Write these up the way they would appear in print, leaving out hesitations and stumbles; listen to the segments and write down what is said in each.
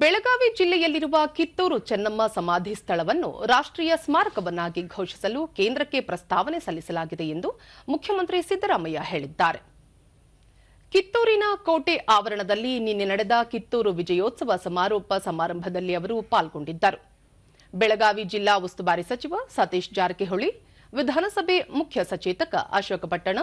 ಬೆಳಗಾವಿ ಜಿಲ್ಲೆಯಲ್ಲಿರುವ ಕಿತ್ತೂರು ಚೆನ್ನಮ್ಮ ಸಮಾಧಿ ಸ್ಥಳವನ್ನು ರಾಷ್ಟ್ರೀಯ ಸ್ಮಾರಕವನ್ನಾಗಿ ಘೋಷಿಸಲು ಕೇಂದ್ರಕ್ಕೆ ಪ್ರಸ್ತಾವನೆ ಸಲ್ಲಿಸಲಾಗಿದೆ ಎಂದು ಮುಖ್ಯಮಂತ್ರಿ ಸಿದ್ದರಾಮಯ್ಯ ಹೇಳಿದ್ದಾರೆ. ಕಿತ್ತೂರಿನ ಕೋಟೆ ಆವರಣದಲ್ಲಿ ನಿನ್ನೆ ನಡೆದ ಕಿತ್ತೂರು ವಿಜಯೋತ್ಸವ ಸಮಾರೋಪ ಸಮಾರಂಭದಲ್ಲಿ ಅವರು ಪಾಲ್ಗೊಂಡಿದ್ದರು. ಬೆಳಗಾವಿ ಜಿಲ್ಲಾ ಉಸ್ತುವಾರಿ ಸಚಿವ ಸತೀಶ್ ಜಾರಕಿಹೊಳಿ, ವಿಧಾನಸಭೆ ಮುಖ್ಯ ಸಚೇತಕ ಅಶೋಕ ಪಟ್ಟಣ,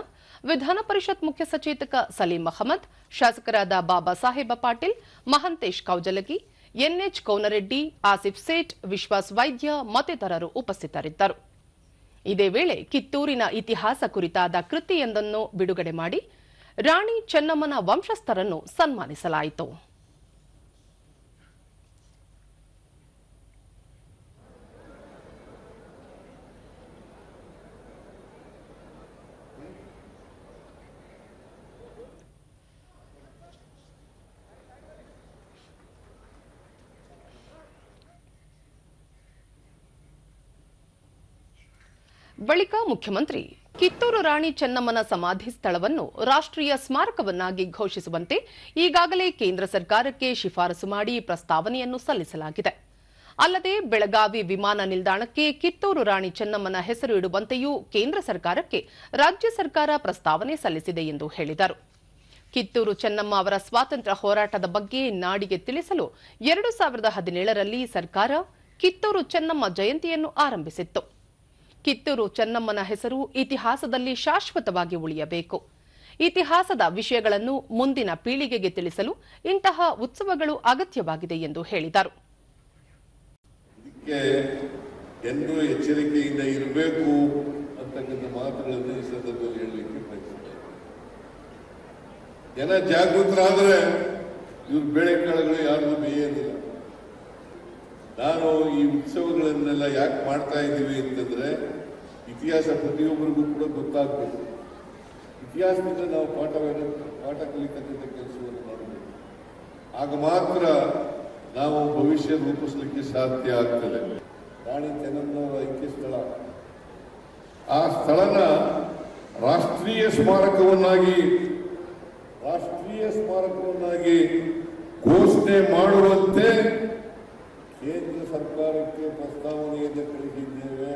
ವಿಧಾನ ಪರಿಷತ್ ಮುಖ್ಯ ಸಚೇತಕ ಸಲೀಂ ಅಹಮದ್, ಶಾಸಕರಾದ ಬಾಬಾ ಸಾಹೇಬ ಪಾಟೀಲ್, ಮಹಂತೇಶ್ ಕೌಜಲಗಿ, ಎನ್ಎಚ್ ಕೋನರೆಡ್ಡಿ, ಆಸಿಫ್ ಸೇಠ್, ವಿಶ್ವಾಸ್ ವೈದ್ಯ ಮತ್ತಿತರರು ಉಪಸ್ಥಿತರಿದ್ದರು. ಇದೇ ವೇಳೆ ಕಿತ್ತೂರಿನ ಇತಿಹಾಸ ಕುರಿತಾದ ಕೃತಿಯೊಂದನ್ನು ಬಿಡುಗಡೆ ಮಾಡಿ ರಾಣಿ ಚೆನ್ನಮ್ಮನ ವಂಶಸ್ಥರನ್ನು ಸನ್ಮಾನಿಸಲಾಯಿತು. ಬಳಿಕ ಮುಖ್ಯಮಂತ್ರಿ ಕಿತ್ತೂರು ರಾಣಿ ಚೆನ್ನಮ್ಮನ ಸಮಾಧಿ ಸ್ಥಳವನ್ನು ರಾಷ್ಟ್ರೀಯ ಸ್ಮಾರಕವನ್ನಾಗಿ ಘೋಷಿಸುವಂತೆ ಈಗಾಗಲೇ ಕೇಂದ್ರ ಸರ್ಕಾರಕ್ಕೆ ಶಿಫಾರಸು ಮಾಡಿ ಪ್ರಸ್ತಾವನೆಯನ್ನು ಸಲ್ಲಿಸಲಾಗಿದೆ. ಅಲ್ಲದೆ ಬೆಳಗಾವಿ ವಿಮಾನ ನಿಲ್ದಾಣಕ್ಕೆ ಕಿತ್ತೂರು ರಾಣಿ ಚೆನ್ನಮ್ಮನ ಹೆಸರು ಇಡುವಂತೆಯೂ ಕೇಂದ್ರ ಸರ್ಕಾರಕ್ಕೆ ರಾಜ್ಯ ಸರ್ಕಾರ ಪ್ರಸ್ತಾವನೆ ಸಲ್ಲಿಸಿದೆ ಎಂದು ಹೇಳಿದರು. ಕಿತ್ತೂರು ಚೆನ್ನಮ್ಮ ಅವರ ಸ್ವಾತಂತ್ರ್ಯ ಹೋರಾಟದ ಬಗ್ಗೆ ನಾಡಿಗೆ ತಿಳಿಸಲು 2017ರಲ್ಲಿ ಸರ್ಕಾರ ಕಿತ್ತೂರು ಚೆನ್ನಮ್ಮ ಜಯಂತಿಯನ್ನು ಆರಂಭಿಸಿತ್ತು. ಕಿತ್ತೂರು ಚೆನ್ನಮ್ಮನ ಹೆಸರು ಇತಿಹಾಸದಲ್ಲಿ ಶಾಶ್ವತವಾಗಿ ಉಳಿಯಬೇಕು. ಇತಿಹಾಸದ ವಿಷಯಗಳನ್ನು ಮುಂದಿನ ಪೀಳಿಗೆಗೆ ತಿಳಿಸಲು ಇಂತಹ ಉತ್ಸವಗಳು ಅಗತ್ಯವಾಗಿದೆ ಎಂದು ಹೇಳಿದರು. ಎಲ್ಲರೂ ಎಚ್ಚರಿಕೆಯಿಂದ ಇರಬೇಕು ಅಂತಕ್ಕಂಥ ಮಾತುಗಳನ್ನು ಈ ಸಂದರ್ಭದಲ್ಲಿ ಹೇಳಲಿಕ್ಕೆ ಬಯಸುತ್ತೇನೆ. ಜನ ಜಾಗೃತರಾದರೆ ಇವ್ರ ಬೆಳೆ ಕಾಳುಗಳು ಯಾರಿಗೂ ಬೇಯೋದಿಲ್ಲ. ನಾನು ಈ ಉತ್ಸವಗಳನ್ನೆಲ್ಲ ಯಾಕೆ ಮಾಡ್ತಾ ಇದ್ದೀವಿ ಅಂತಂದ್ರೆ ಇತಿಹಾಸ ಪ್ರತಿಯೊಬ್ಬರಿಗೂ ಕೂಡ ಗೊತ್ತಾಗಬೇಕು. ಇತಿಹಾಸದಿಂದ ನಾವು ಪಾಠ ಕಲಿತಕ್ಕಂಥ ಕೆಲಸವನ್ನು ಮಾಡಬೇಕು. ಆಗ ಮಾತ್ರ ನಾವು ಭವಿಷ್ಯ ರೂಪಿಸಲಿಕ್ಕೆ ಸಾಧ್ಯ ಆಗ್ತದೆ. ರಾಣಿ ಚೆನ್ನಮ್ಮನವರ ಐಕ್ಯ ಸ್ಥಳ, ಆ ಸ್ಥಳನ ರಾಷ್ಟ್ರೀಯ ಸ್ಮಾರಕವನ್ನಾಗಿ ಘೋಷಣೆ ಮಾಡುವಂತೆ ಕೇಂದ್ರ ಸರ್ಕಾರಕ್ಕೆ ಪ್ರಸ್ತಾವನೆಯನ್ನು ಕಳಿಸಿದ್ದೇವೆ.